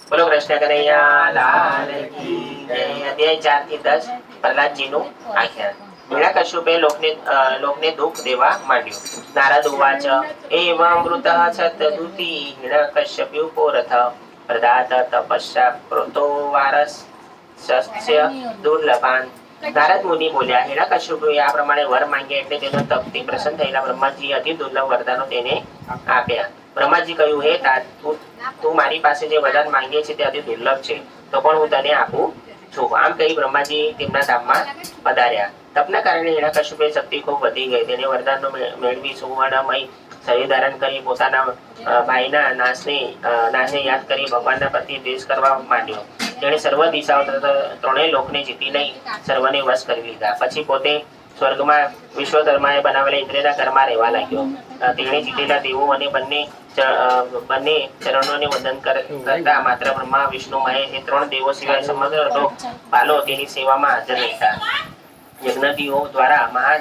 બોલો કૃષ્ણ કનૈયા લાલ કી જય। અધ્યાય 4 થી 10 પ્રહલાદજીનું આખ્યાન। હિરણ્યકશ્યપે લોકને દુઃખ દેવા માંડ્યું। નારદ ઉવાચ એવમૃતઃ સતદુતિ હિરણ્યકશ્યપો રથ પ્રદાત તપસ્યા કૃતો વારસ્ય દુર્લભાન। નારદ મુનિ બોલ્યા, હિરણ્યકશ્યપુએ આ પ્રમાણે વર માંગ્યા એટલે તેનો તપથી પ્રસન્ન થયેલા બ્રહ્માજી અતિ દુર્લભ વરદાનો તેને આપ્યા। બ્રહ્માજી કહ્યું, હે तात, તું મારી પાસે જે વરદાન માંગે છે તે અતિ દુર્લભ છે, તો પણ હું તને આપું છું। આમ કહી બ્રહ્માજી તેમના ધામમાં પધાર્યા। તપના કારણે હિરણ્યકશ્યપની શક્તિ ખૂબ વધી ગઈ। તેને વરદાનનો મેળવી સુવર્ણમય શરીર ધારણ કરી પોતાના ભાઈના નાશને યાદ કરી ભગવાનના પ્રતિ દ્વેષ કરવા માંડ્યો। તેણે સર્વ દિશાઓ ત્રણેય લોકને જીતી લઈ સર્વને વશ કરી લીધા। પછી પોતે સ્વર્ગમાં વિશ્વકર્માએ બનાવેલા ઇન્દ્રના ઘરમાં રહેવા લાગ્યો। તેણે જીતેલા દેવો અને બંને ચરણોને વંદન કરતા માત્ર બ્રહ્મા વિષ્ણુ મહેશ એ ત્રણ દેવો સિવાય સમગ્ર લોકપાલો તેની સેવામાં હાજર રહેતા। યજ્ઞદીઓ દ્વારા મહાન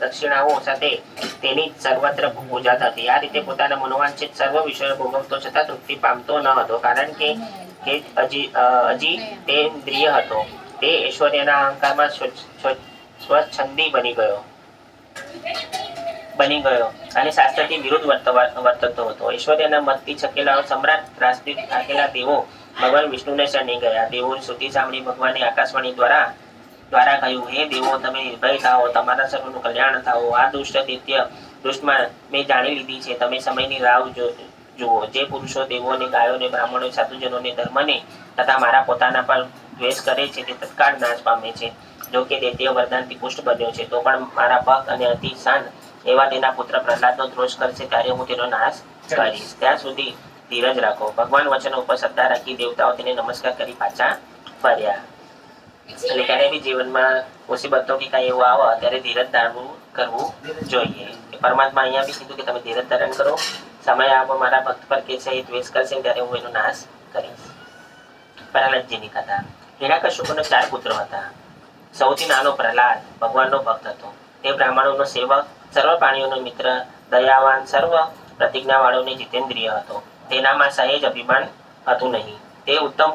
દક્ષિણાઓ સાથે તેની સર્વત્ર પૂજા થતી। આ રીતે પોતાના મનોવાંછિત સર્વ વિષયો ભોગવતો છતાં તૃપ્તિ પામતો ન હતો, કારણ કે હજી તે ઇન્દ્રિય હતો। તે ઐશ્વર્યના અહંકારમાં સ્વચ્છંદી બની ગયો અને શાસ્ત્રથી વિરુદ્ધ વર્તતો હતો। ઐશ્વર્યના મતથી છકેલા સમ્રાટ ત્રાસથી થાકેલા દેવો ભગવાન વિષ્ણુને શરણી ગયા। દેવોની સ્તુતિ સાંભળી ભગવાને આકાશવાણી દ્વારા કહ્યું, હે દેવો, તમે નિર્ભય થાઓ, તમારા સર્વનું કલ્યાણ થાઓ। આ દુષ્ટમાં મેં જાણી લીધી છે। તમે સમયની રાહ જુઓ। જે પુરુષો દેવોને, ગાયોને, બ્રાહ્મણોને, સાધુજનોને, ધર્મને તથા મારા પોતાના પર દ્વેષ કરે છે તે તત્કાળ નાશ પામે છે। જો કે દૈત્ય વરદાનથી પુષ્ટ બન્યો છે, તો પણ મારા ભક્ત અને અતિ શાંત એવા તેના પુત્ર પ્રહલાદનો દ્રોષ કરશે ત્યારે હું તેનો નાશ કરીશ। ત્યાં સુધી ધીરજ રાખો। ભગવાન વચનો ઉપર શ્રદ્ધા રાખી દેવતાઓ તેને નમસ્કાર કરી પાછા ફર્યા। એટલે ક્યારે બી જીવનમાં મુસીબતો કે કઈ એવું આવે ત્યારે ધીરજ ધારણ કરવું જોઈએ। પરમાત્મા અહીંયા બી કીધું કે તમે ધીરજ ધારણ કરો, સમય આપો મારા ભક્ત પર કે છે એ દ્વેષ કરશે ત્યારે હું એનો નાશ કરીશ। પ્રહલાદજીની કથા। હિરણ્યકશ્યપુના 4 પુત્રો હતા। સૌથી નાનો પ્રહલાદ ભગવાનનો ભક્ત હતો। તે બ્રાહ્મણોનો સેવક, સર્વ પ્રાણીઓનો મિત્ર, દયાવાન, સર્વ પ્રતિજ્ઞાવાળોને જીતેન્દ્રિય હતો। તેનામાં સહેજ અભિમાન હતું નહીં। તે ઉત્તમ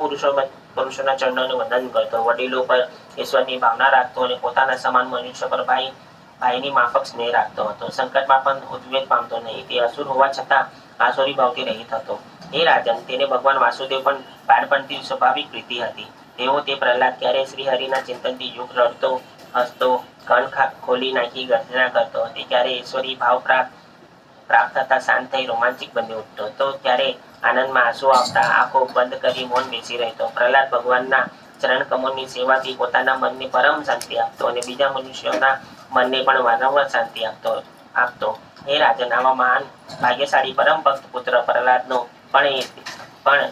પુરુષોના ચરણોને વંદન કરતો, વડીલો પર ઈશ્વરની ભાવના રાખતો અને પોતાના સમાન મનુષ્ય પર ભાઈની માફક સ્નેહ રાખતો હતો। સંકટમાં પણ ઉદ્વેગ પામતો નહીં। તે અસુર હોવા છતાં આસુરી ભાવથી રહિત હતો। હે રાજન, તેને ભગવાન વાસુદેવ પણ બાળપણથી સ્વાભાવિક પ્રીતિ હતી। તેઓ તે પ્રહલાદ ક્યારે શ્રી હરિના ચિંતનથી યુગ રડતો, હસતો, કણ ખોલી નાખી ગર્જના કરતો, તે ક્યારે ઈશ્વરી ભાવ પ્રાપ્ત થતા શાંત થઈ રોમાંચિક બની ઉઠતો, તો ક્યારે આનંદમાં આંસુ આવતા આંખો બંધ કરી મૌન બેસી રહેતો। પ્રહલાદ ભગવાનના ચરણ કમળની સેવાથી પોતાના મનને પરમ શાંતિ આપતો અને બીજા મનુષ્યોના મનને પણ વારંવાર શાંતિ આપતો। હે રાજન, આવા મહાન ભાગ્યશાળી પરમ ભક્ત પુત્ર પ્રહલાદનો પણ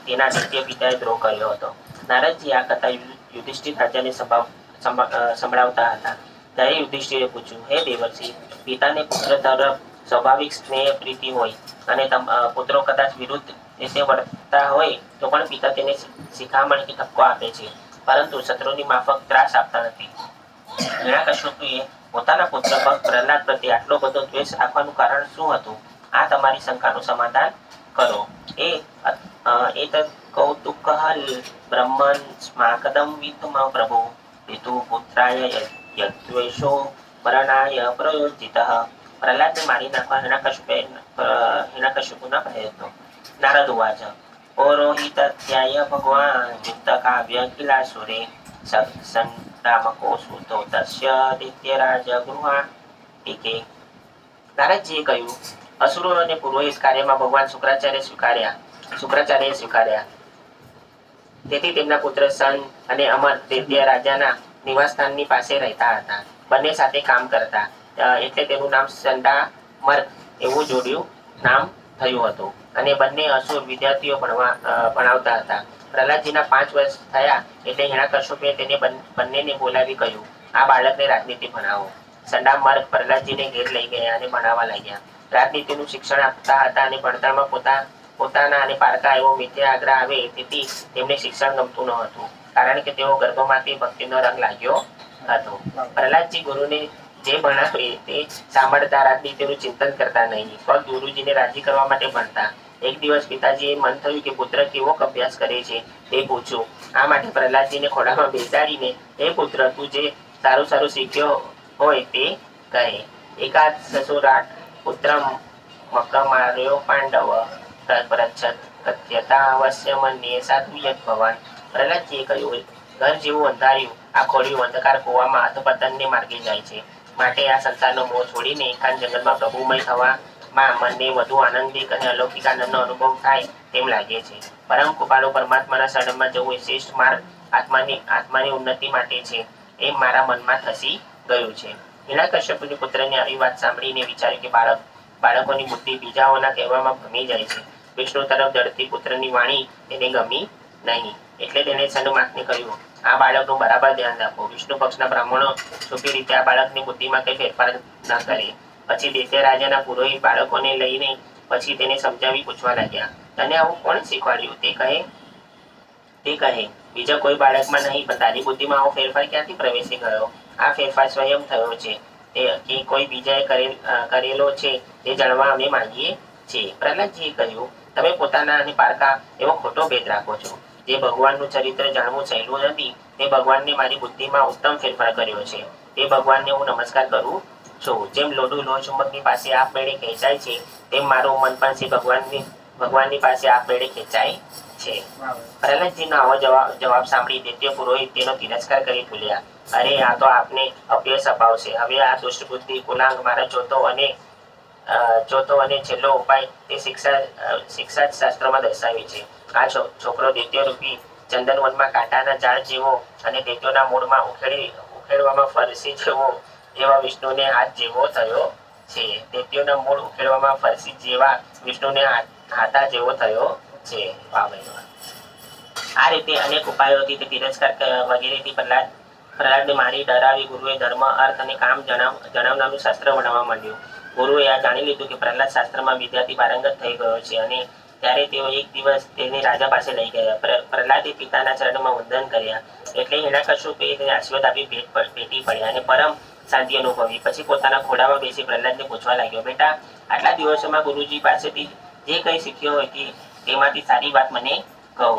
તેના નિત્ય પિતાએ દ્રોહ કર્યો હતો। નારદજી આ કથા યુધિષ્ઠિર રાજાને સંભળાવતા હતા। ત્યારે યુધિષ્ઠિરે પૂછ્યું, હે દેવર્ષિ, પિતાને પુત્ર તરફ સ્વાભાવિક સ્નેહ પ્રીતિ હોય અને પુત્રો કદાચ વિરુદ્ધ રીતે વર્તતા હોય તો પણ પિતા તેને શિખામણ કે ઠપકો આપે છે, પરંતુ શત્રુની માફક ત્રાસ આપતા નથી। હિરણ્યકશ્યપુએ પોતાના પુત્ર ભક્ત પ્રહલાદ પ્રત્યે આટલો બધો દ્વેષ રાખવાનું કારણ શું હતું? આ તમારી શંકાનું સમાધાન કરો। એતત્ કૌતુકઃ બ્રહ્મન સ્માકદમ વિદ્મ પ્રભુ પિતુ પુત્રાય યદ્વેષો મરણાય પ્રયોજિતઃ। પ્રહલાદને મારી નાખવા હિરણ્યકશ્યપુના પ્રયત્નો। નારદ ઉવાચ પૌરોહિત્યાય ભગવાન યુક્તકાવ્ય કિલાસુરે સંરામકો સુતો તસ્ય દૈત્યરાજ ગૃહાણ ટીકે। નારદજીએ કહ્યું, અસુરો અને પુરોહિત કાર્યમાં ભગવાન શુક્રાચાર્યએ સ્વીકાર્યા। તેથી તેમના પુત્ર સન અને અમર દૈત્ય રાજાના નિવાસસ્થાનની પાસે રહેતા હતા। બંને સાથે કામ કરતા, એટલે તેનું નામ સંડામર્ક એવું જોડ્યું નામ થયું હતું। અને બંને અસુર વિદ્યાર્થીઓ ભણાવતા હતા। પ્રહલાદજીના 5 વર્ષ થયા એટલે હિરણ્યકશ્યપે તેને બંનેને બોલાવી કહ્યું, આ બાળકને રાજનીતિ ભણાવો। સંડામર્ક પ્રહલાદજીને ઘેર લઈ ગયા અને ભણાવવા લાગ્યા। રાજનીતિનું શિક્ષણ આપતા હતા અને ભણતરમાં પોતાના અને પારકા એવો મિથ્યા આગ્રહ આવે તેથી તેમને શિક્ષણ ગમતું ન હતું, કારણ કે તેઓ ગર્ભમાંથી ભક્તિનો રંગ લાગ્યો હતો। પ્રહલાદજી ગુરુને જે ભણાવે તે સાંભળતા રાજનીતિનું ચિંતન કરતા નહીં, ફક્ત ગુરુજીને રાજી કરવા માટે ભણતા। એક દિવસ પિતાજીએ મન થયું કે પુત્ર કેવો અભ્યાસ કરે છે તે પૂછ્યું. આ માટે પ્રહલાદજીને ખોળામાં બેસાડીને, હે પુત્ર, તું જે સારું સારું શીખ્યો હોય તે કહે. એકાદ સસુરાટ પુત્ર મકમાર્યો પાંડવ તત્પરચ્છત કથ્યતા અવશ્ય મન્યે સાધુ યદ ભવાન. પ્રહલાદજીએ કહ્યું, ઘર જેવું અંધાર્યું આ ખોડિયું અંધકાર કૂવામાં અધપતનને માર્ગે જાય છે. માટે આ સંસારનો મોહ છોડીને એકાંત જંગલમાં પ્રભુમય થવામાં મનને વધુ આનંદિક અને અલૌકિક આનંદનો અનુભવ થાય તેમ લાગે છે. પરમ કૃપાળુ પરમાત્માના શરણમાં જવું એ શ્રેષ્ઠ માર્ગ આત્માની ઉન્નતિ માટે છે એમ મારા મનમાં થસી ગયું છે. હિરણ્યકશ્યપુની પુત્રની આવી વાત સાંભળીને વિચાર્યું કે બાળકોની બુદ્ધિ બીજાઓના કહેવામાં ભમી જાય છે. વિષ્ણુ તરફ દળતી પુત્રની વાણી તેને ગમી નહીં, એટલે તેને સન્માર્ગને કહ્યું, આ બાળકનું બરાબર ધ્યાન રાખો. વિષ્ણુ પક્ષના બ્રાહ્મણો છુપી રીતે આ બાળકની બુદ્ધિમાં કઈ ફેરફાર ન કરે. પછી દૈત્ય રાજાના પુરોહિત બાળકોને લઈને પછી તેને સમજાવી પૂછવા લાગ્યા, તને આવું કોણ શીખવાડ્યું? તે કહે, બીજા કોઈ બાળકમાં નહીં, પણ તારી બુદ્ધિમાં આવો ફેરફાર ક્યાંથી પ્રવેશી ગયો? આ ફેરફાર સ્વયં થયો છે કે કોઈ બીજાએ કરેલો છે તે જાણવા અમે માંગીએ છીએ. પ્રહલાદજીએ કહ્યું, તમે પોતાના અને પારકા એવો ખોટો ભેદ રાખો છો. જે ભગવાનનું ચરિત્ર જાણવું સહેલું નથી, તે ભગવાનને મારી બુદ્ધિમાં ઉત્તમ ફેરફાર કર્યો છે. તે ભગવાનને હું નમસ્કાર કરું છું. જેમ લોઢું લોહચુંબકની પાસે આપમેળે ખેંચાય છે, તેમ મારું મન પણ છે ભગવાનની પાસે આપમેળે ખેંચાય છે. પ્રહલાદજીનો આવો જવાબ સાંભળી દૈત્ય પુરોહિત તેનો તિરસ્કાર કરી બોલ્યા, અરે, આ તો આપને અપયશ અપાવશે. હવે આ દુષ્ટ બુદ્ધિ કુલાંગ મારા ચોથો અને છેલ્લો ઉપાય તે શિક્ષા શાસ્ત્રમાં દર્શાવી છે. આ છોકરો દૈત્ય રૂપી ચંદનવનમાં કાંટાના ઝાડ જેવો અને દૈત્યોના મૂળમાં ઉખેડવામાં ફરસી જેવો એવા વિષ્ણુને હાથ જેવો થયો છે. દૈત્યોના મૂળ ઉખેડવામાં ફરસી જેવા વિષ્ણુને હાથા જેવો થયો છે. આ રીતે અનેક ઉપાયોથી તે તિરસ્કાર વગેરેથી પ્રહલાદને મારી ડરાવી ગુરુએ ધર્મ, અર્થ અને કામ જણાવનારું શાસ્ત્ર ભણાવવા માંડ્યું. ગુરુએ આ જાણી લીધું કે પ્રહલાદ શાસ્ત્રમાં વિદ્યાર્થી પારંગત થઈ ગયો છે, અને ત્યારે તેઓ એક દિવસ તેને રાજા પાસે લઈ ગયા. પ્રહલાદે પિતાના ચરણમાં વંદન કર્યા, એટલે હિરણ્યકશ્યપે તેને આશીર્વાદ આપી ભેટી પડ્યા અને પરમ શાંતિ અનુભવી. પછી પોતાના ખોળામાં બેસી પ્રહલાદને પૂછવા લાગ્યો, બેટા, આટલા દિવસોમાં ગુરુજી પાસેથી જે કંઈ શીખ્યો હોય તેમાંથી સારી વાત મને કહો.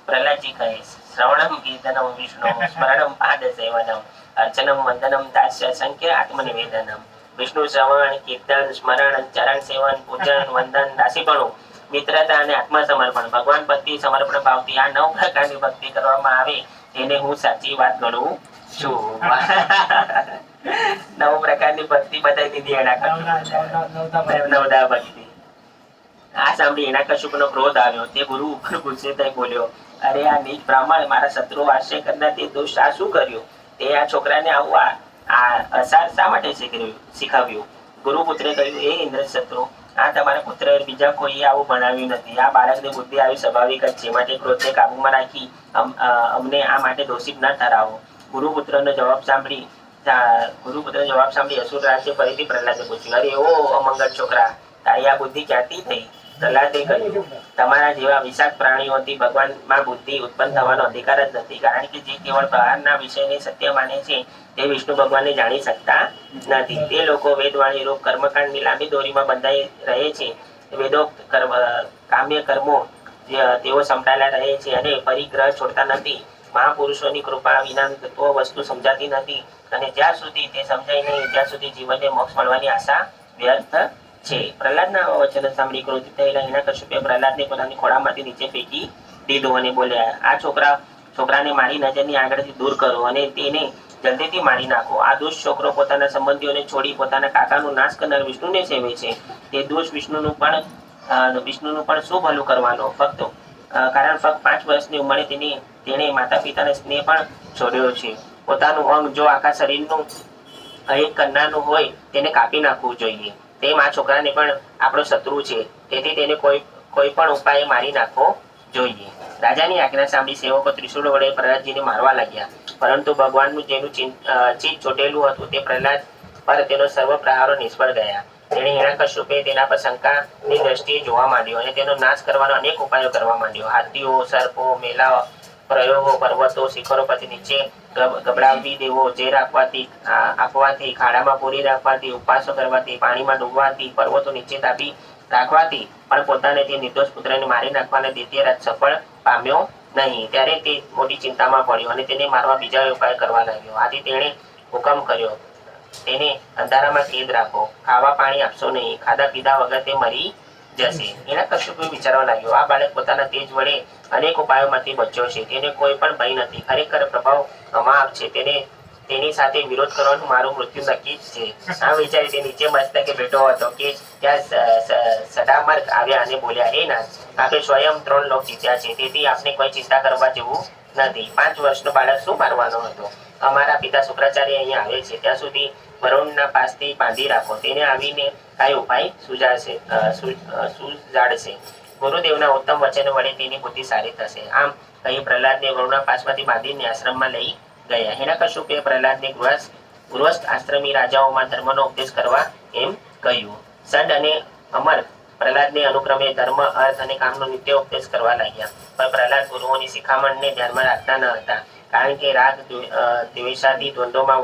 પ્રહલાદજી કહે, શ્રવણમ કીર્તનમ વિષ્ણુ સ્મરણમ પાદ સેવનમ અર્ચનમ વંદનમ દાસ્ય સંખ્ય આત્મનિવેદનમ. વિષ્ણુ શ્રવણ, કીર્તન, સ્મરણ, ચરણ સેવન, પૂજન, વંદન, દાસીપણું, મિત્રતા અને આત્મસમર્પણ, ભગવાન પ્રત્યે સમર્પણ ભાવથી આ 9 પ્રકારની ભક્તિ કરવામાં આવે તેને હું સાચી વાત ગણું છું. 9 પ્રકારની ભક્તિ બતાવી દીધી એના નવદા ભક્તિ. આ સાંભળી હિરણ્યકશ્યપનો ક્રોધ આવ્યો. તે ગુરુ ઉપર ગુસ્સે થઈ બોલ્યો, અરે, આ નીચ બ્રાહ્મણ મારા શત્રુ આશ્રય કરનાર તે દોષ આ શું કર્યું? તે આ છોકરાને આવું અસાર શા માટે શીખવ્યું? ગુરુપુત્રે કહ્યું, એ ઇન્દ્ર શત્રુ, આ તમારા પુત્ર બીજા કોઈએ આવું ભણાવ્યું નથી. આ બાળકની બુદ્ધિ આવી સ્વાભાવિક જ છે, માટે ક્રોધને કાબુમાં રાખી અમને આ માટે દોષિત ન ઠરાવો. ગુરુપુત્રનો જવાબ સાંભળી અસુર રાજે ફરીથી પ્રહલાદને પૂછ્યું, અરે, ઓ અમંગળ છોકરા, તારી આ બુદ્ધિ ક્યાંથી થઈ? પ્રહલાદે કહ્યું, તમારા જેવા વિષાક્ત પ્રાણીઓથી ભગવાનમાં બુદ્ધિ ઉત્પન્ન થવાનો અધિકાર જ નથી, કારણ કે જે કેવળ પ્રહારના વિષયને સત્ય માને છે તે વિષ્ણુ ભગવાનને જાણી શકતા નથી. તે લોકો વેદવાણી રૂપ કર્મકાંડની લાંબી દોરીમાં બંધાઈ રહે છે. વેદોક્ત કામ્ય કર્મો તેઓ સંકળાયેલા રહે છે અને પરિગ્રહ છોડતા નથી. મહાપુરુષોની કૃપા વિના તત્વ વસ્તુ સમજાતી નથી, અને જ્યાં સુધી તે સમજાય નહીં ત્યાં સુધી જીવનને મોક્ષ મળવાની આશા વ્યર્થ છે. પ્રહલાદના વચન સાંભળી ક્રોધિત થયેલા હિરણ્યકશ્યપે પ્રહલાદને પોતાની ખોળામાંથી નીચે ફેંકી દીધો અને બોલ્યા, આ છોકરાને મારી નજરની આગળથી દૂર કરો અને તેને જલ્દીથી મારી નાખો. આ દુષ્ટ છોકરો પોતાના સંબંધીઓને છોડી પોતાના કાકાનો નાશ કરનાર વિષ્ણુને સેવે છે. તે દોષ વિષ્ણુનું પણ શું ભલું કરવાનો? કારણ ફક્ત 5 વર્ષની ઉંમરે તેણે માતા પિતાના સ્નેહ પણ છોડ્યો છે. પોતાનું અંગ જો આખા શરીરનું એક કરનારનું હોય તેને કાપી નાખવું જોઈએ. તેમ આ છોકરાને પણ આપણો શત્રુ છે, તેથી તેને કોઈ પણ ઉપાયે મારી નાખવો જોઈએ. રાજાની આજ્ઞા સાંભળી સેવકો ત્રિશૂળ વડે પ્રહલાદજીને મારવા લાગ્યા, પરંતુ ભગવાનનું જેનું ચિત્ત ચોટેલું હતું તે પ્રહલાદ પર તેનો સર્વ પ્રહારો નિષ્ફળ ગયા. તેણે હિરણ્યકશ્યપે તેના પર શંકાની દ્રષ્ટિએ જોવા માંડ્યો અને તેનો નાશ કરવાનો અનેક ઉપાયો કરવા માંડ્યો. હાથીઓ, સર્પો, મેલા પ્રયોગો, પર્વતો, શિખરો પરથી નીચે ગબડાવી દેવો, ઝેર આપવાથી, ખાડામાં પૂરી રાખવાથી, ઉપવાસો કરવાથી, પાણીમાં ડૂબવાથી, પર્વતો નીચે દાબી રાખવાથી પણ પોતાને તે નિર્દોષ પુત્રને મારી નાખવાને દ્વિતીય રાજ સફળ પામ્યો નહીં. ત્યારે તે મોટી ચિંતામાં પડ્યો અને તેને મારવા બીજા ઉપાય કરવા લાગ્યો. આથી તેણે હુકમ કર્યો, તેને અંધારામાં કેદ રાખો, ખાવા પાણી આપશો નહીં, ખાધા પીધા વગર તે મરી જશે. હિરણ્યકશ્યપુ વિચારવા લાગ્યો, આ બાળક પોતાના તેજ વડે અનેક ઉપાયોમાંથી બચ્યો છે, તેને કોઈ પણ ભય નથી, ખરેખર પ્રભાવ અમાપ છે, તેની સાથે વિરોધ કરવાનું મારું મૃત્યુ નક્કી જ છે. આ વિચારી તે નીચે મસ્તકે બેઠો હતો કે ત્યાં સદામર્ક આવ્યા અને બોલ્યા, હે નાથ, આપણે સ્વયં 3 લોક જીત્યા છે, તેથી આપણે કોઈ ચિંતા કરવા જેવું નથી. 5 વર્ષનો બાળક શું મારવાનો હતો? અમારા પિતા શુક્રાચાર્ય અહીંયા આવે છે, ત્યાં સુધી વરુણના પાસથી બાંધી રાખો, તેને આવીને કઈ ઉપાય સુજાડશે. ગુરુદેવના ઉત્તમ વચન વડે તેની બુદ્ધિ સારી થશે. આમ કહી પ્રહલાદને વરુણના પાસમાંથી બાંધીને આશ્રમમાં લઈ ગયા. હિરણ્યકશ્યપુએ પ્રહલાદને ગૃહસ્થ આશ્રમી રાજાઓમાં ધર્મનો ઉપદેશ કરવા એમ કહ્યું. સંત અને અમર પ્રહલાદને અનુક્રમે ધર્મ, અર્થ અને કામનો નિત્ય ઉપદેશ કરવા લાગ્યા. પણ પ્રહલાદ ગુરુઓની શિખામણને ધ્યાનમાં રાખતા ન હતા, કારણ કે રાગ દ્વેષાદી દ્વંદ્વોમાં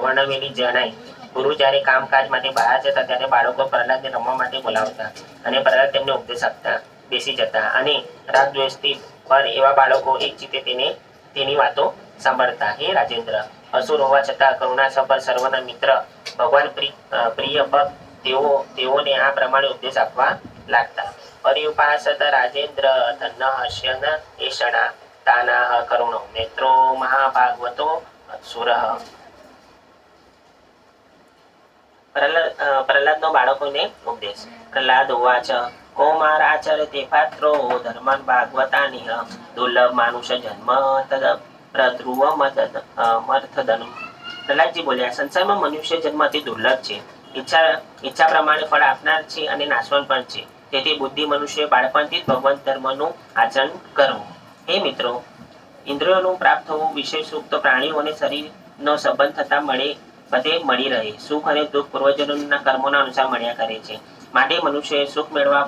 વર્ણવેલી જણાય. ગુરુ જ્યારે કામકાજ માટે બહાર જતા ત્યારે બાળકો પ્રહલાદને રમવા માટે બોલાવતા અને પ્રહલાદ તેમને ઉપદેશ આપતા બેસી જતા, અને રાગ દ્વેષથી પર એવા બાળકો એક ચિત્તે તેની વાતો સાંભળતા. હે રાજેન્દ્ર, અસુર હોવા છતાં કરુણાસભર સર્વના મિત્ર ભગવાન પ્રિય ભક્ત તેઓને આ પ્રમાણે ઉપદેશ આપવા લાગતા. પર્યુપાસત રાજેન્દ્ર ધન હસ્યન એષણા તાનાહ કરુણો નેત્રો મહાભાગવતો સુરઃ. પ્રહલાદનો બાળકોને ઉપદેશ. પ્રહલાદ ઉવાચ, કૌમારાચરતે પાત્રો ધર્માન ભાગવતાનિહ દુર્લભ માનુષ જન્મ તદ પ્રધ્રુવમર્થદન. પ્રહલાદજી બોલ્યા, સંસારમાં મનુષ્ય જન્મ અતિ દુર્લભ છે, ઈચ્છા પ્રમાણે ફળ આપનાર છે અને નાશવંત પણ છે. તેથી બુદ્ધિ મનુષ્ય બાળપણથી જ ભગવંત ધર્મનું આચરણ કરવું. હે મિત્રો, ઇન્દ્રિયોનું પ્રાપ્ત થવું, વિષય સુખ તો પ્રાણીઓ અને શરીરનો સંબંધ થતા બધે મળી રહે. સુખ અને દુઃખ પૂર્વજન્મના કર્મોના અનુસાર મળ્યા કરે છે. માટે મનુષ્યએ સુખ મેળવવા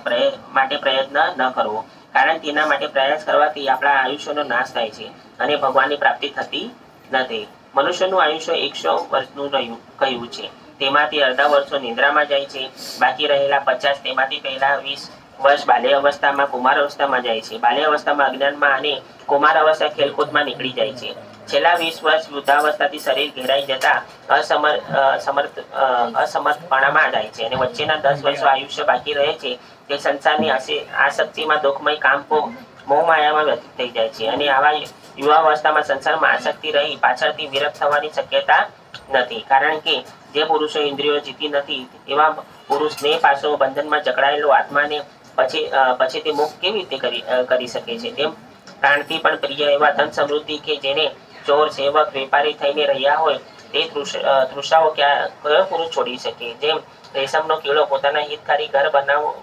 માટે પ્રયત્ન ન કરવો, કારણ તેના માટે પ્રયાસ કરવાથી આપણા આયુષ્યનો નાશ થાય છે અને ભગવાનની પ્રાપ્તિ થતી નથી. મનુષ્યનું આયુષ્ય 100 વર્ષનું કહ્યું છે, તેમાંથી અડધા વર્ષો નિંદ્રામાં જાય છે, બાકી રહેલા 50 તેમાંથી પહેલા 20 વર્ષ બાલ્ય અવસ્થામાં, કુમાર અવસ્થામાં જાય છે. બાલ્ય અવસ્થામાં અજ્ઞાનમાં અને કુમાર અવસ્થા ખેલકૂદમાં નીકળી જાય છે. છેલ્લા 20 વર્ષ વૃદ્ધાવસ્થાથી શરીર ઘેરાઈ જતા અસમર્થપણામાં જાય છે, અને વચ્ચેના 10 વર્ષો આયુષ્ય બાકી રહે છે તે સંસારની આસક્તિમાં, દુઃખમય કામ મોહમાયામાં વ્યતીત થઈ જાય છે. અને આવા યુવાવસ્થામાં સંસારમાં આસક્તિ રહી પાછળથી વિરક્ત થવાની શક્યતા નથી, કારણ કે જે પુરુષો ઇન્દ્રિયો જીતી નથી એવા પુરુષને પાછો બંધનમાં જકડાયેલો આત્માને પછીથી મુક્ત કેવી રીતે કરી શકે છે? તેમ પ્રાણથી પણ પ્રિય એવા ધન સમૃદ્ધિ કે જેને ચોર, સેવક, વેપારી થઈને રહ્યા હોય તે તૃષાઓ કયો પુરુષ છોડી શકે? જેમ રેશમનો કીડો પોતાના હિતકારી ઘર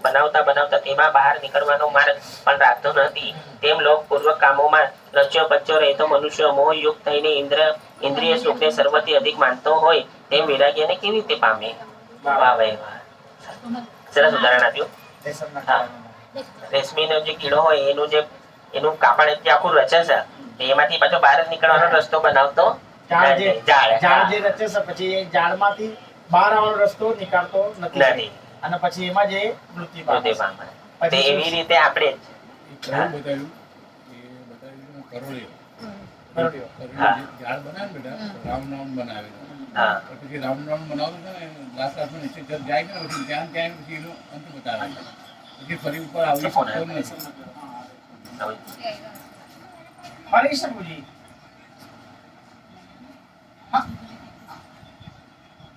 બનાવતા તેમાં બહાર નીકળવાનો માર્ગ પણ રાખતો નથી, તેમ લોકપૂર્વક કામોમાં રચ્યો પચ્યો રહેતો મનુષ્ય મોહયુક્ત થઈને ઇન્દ્રિય સુખને સર્વથી અધિક માનતો હોય તેમ વૈરાગ્યને કેવી રીતે પામે? વાહ ભાઈ વાહ, સરસ ઉદાહરણ આપ્યું. હા, રેશમીનો જે કીડો હોય એનું કાપડ જે આખું રચે છે, એમાંથી પાછો બહાર નીકળવાનો રસ્તો બનાવતો ઝાડ જે રચે છે, પછી એ ઝાડમાંથી બહાર આવવાનો રસ્તો નીકળતો નથી, અને પછી એમાં જે મૃત્યુ પામે. એવી રીતે આપણે ઝાડ બનાવે બેટા, રામ બનાવે, પછી રામ બનાવતો છે ને, લાસ્ટ નીચે જાય ને, પછી ત્યાં પછી એનો અંત બતાવે, પછી ફરી ઉપર આવી શકતો નથી. हरी शंभुजी, हाँ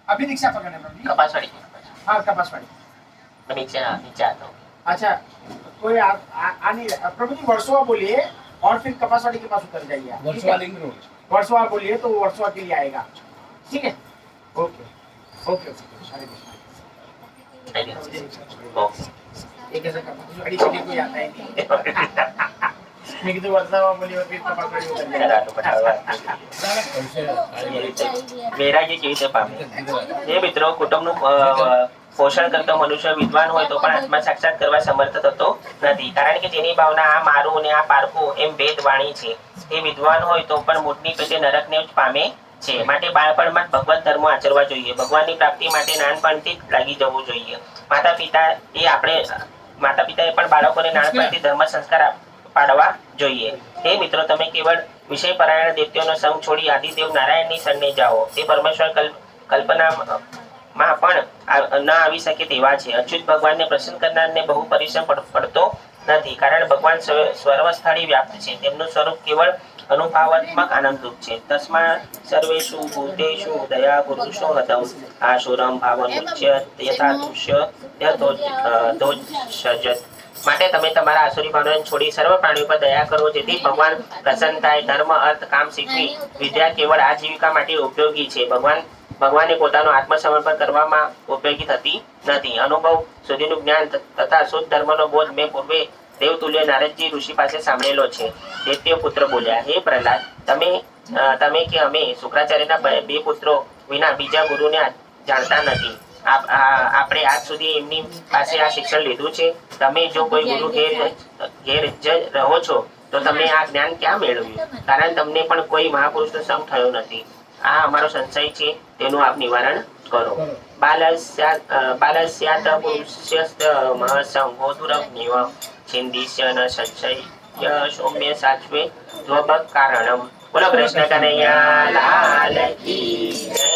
अभी दीक्षा पकड़ने में કપાસવાડી. हाँ कपासवाड़ी નીચે હતો. अच्छा कोई आने प्रभु जी वर्सोवा बोलिए और फिर कपासवाड़ी के पास उतर जाइए. वर्सोवा लिंक रोड, वर्सोवा बोलिए तो वर्सोवा के लिए आएगा. ठीक है, ओके ओके ओके. हरे कृष्ण. एक ऐसा कपासवाड़ी के लिए कोई आता है नहीं. मैं किधर वर्सोवा बोलिए और फिर कपासवाड़ी उतर जाएगा. વૈરાગ્ય કેવી રીતે પામે? એ મિત્રો, કુટુંબનું પોષણ કરતો મનુષ્ય વિદ્વાન હોય તો પણ આત્મા સાક્ષાત કરવા સમર્થ થતો નથી, કારણ કે તેની ભાવના આ મારું ને આ પારખું એમ ભેદ વાણી છે. તે વિદ્વાન હોય તો પણ મોટની પેટે નરકને જ પામે છે. માટે બાળપણમાં જ ભગવત ધર્મો આચરવા જોઈએ. ભગવાનની પ્રાપ્તિ માટે નાનપણથી જ લાગી જવું જોઈએ. માતા પિતાએ પણ બાળકોને નાનપણથી ધર્મ સંસ્કાર પાડવા જોઈએ. હે મિત્રો, તમે કેવળ વિષય પરાયણ દેવતાઓનો સંગ છોડી આદિદેવ નારાયણની શરણે જાઓ. તે પરમેશ્વર કલ્પનામાં પણ ન આવી શકે તેવા છે. અચ્યુત ભગવાનને પ્રસન્ન કરનારને બહુ પરિશ્રમ પડતો નથી, કારણ ભગવાન સર્વસ્થળે વ્યાપ્ત છે. તેમનું સ્વરૂપ કેવળ અનુભાવાત્મક આનંદરૂપ છે. તસ્મા સર્વેષુ ભૂતેષુ દયા પુરુષો હતૌ આસુરમ ભાવનુચ્ય યથાદૃશ્ય યથોજ્જત. માટે તમે તમારા આસુરી ભાવનાને છોડી સર્વ પ્રાણીઓ પર દયા કરો, જેથી ભગવાન પ્રસન્ન થાય. ધર્મ, અર્થ, કામ શીખવી વિદ્યા કેવળ આજીવિકા માટે ઉપયોગી છે. ભગવાનને પોતાનું આત્મસમર્પણ કરવામાં ઉપયોગી થતી નથી. અનુભવ સુધીનું જ્ઞાન તથા શુદ્ધ ધર્મનો બોધ મેં પૂર્વે દેવતુલ્ય નારદજી ઋષિ પાસે સાંભળેલો છે. દૈત્ય પુત્ર બોલ્યા, હે પ્રહલાદ, તમે કે અમે શુક્રાચાર્યના બે પુત્રો વિના બીજા ગુરુને જાણતા નથી. આપણે આજ સુધી એમની પાસે આ શિક્ષણ લીધું છે. તમે જો કોઈ ગુરુ ઘેર જ રહો છો તો તમે આ જ્ઞાન ક્યાં મેળવ્યું? કારણ તમને પણ કોઈ મહાપુરુષનો સંગ થયો નથી. આ અમારો સંશય છે, તેનું આપ નિવારણ કરો. બાલસ્યાત પુરુષસ્ત મહસંગોદુરગ્નિવ છિંદિષ્ય ન સંશય સૌમ્ય સાત્વે દ્વભગ કારણમ. બોલો કૃષ્ણ કનૈયા લાલ કી જય.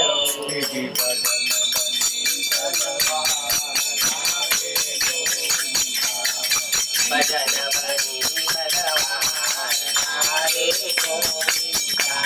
ભજન બની ભગવાન હરે ગોવિંદા.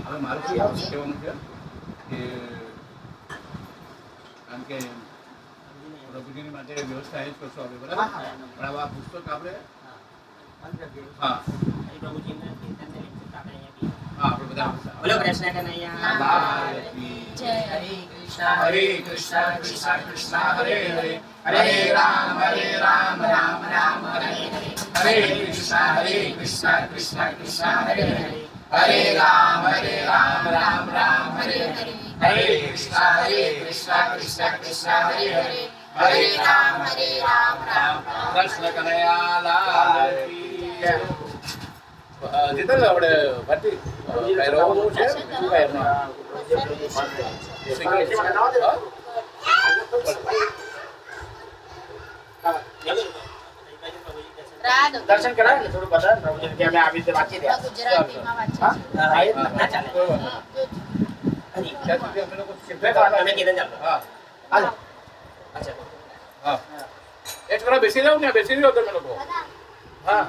હવે મારે શું કહેવાનું છે કે કારણ કે પ્રભુજીની માટે વ્યવસ્થા એ જ કરશો આપણે, બરાબર? પણ હવે આ પુસ્તક આપણે હા આપણે બધા બોલો કૃષ્ણ કનૈયા લાલ કી જય. હરે કૃષ્ણ કૃષ્ણ કૃષ્ણ હરે હરે, હરે રામ રામ રામ હરે હરે, હરે કૃષ્ણ કૃષ્ણ કૃષ્ણ હરે હરે, હરે રામ રામ હરે હરે, હરે કૃષ્ણ કૃષ્ણ હરે હરે, હરે રામ રામ. કૃષ્ણ કનૈયા લાલ કી જય. જીતેલ આપણે ભરતી કઈ રહું છે શું કઈ એમાં દર્શન કરાવે ને થોડું બધા પ્રભુજી કે અમે આવી રીતે વાંચી રહ્યા ગુજરાતીમાં વાંચે છે. ના ચાલે. ત્યાં સુધી અમે લોકો અમે કીધું ચાલો. હા હાલો. અચ્છા. હા એક વાર બેસી જાવ ને, બેસી રહ્યો તમે લોકો.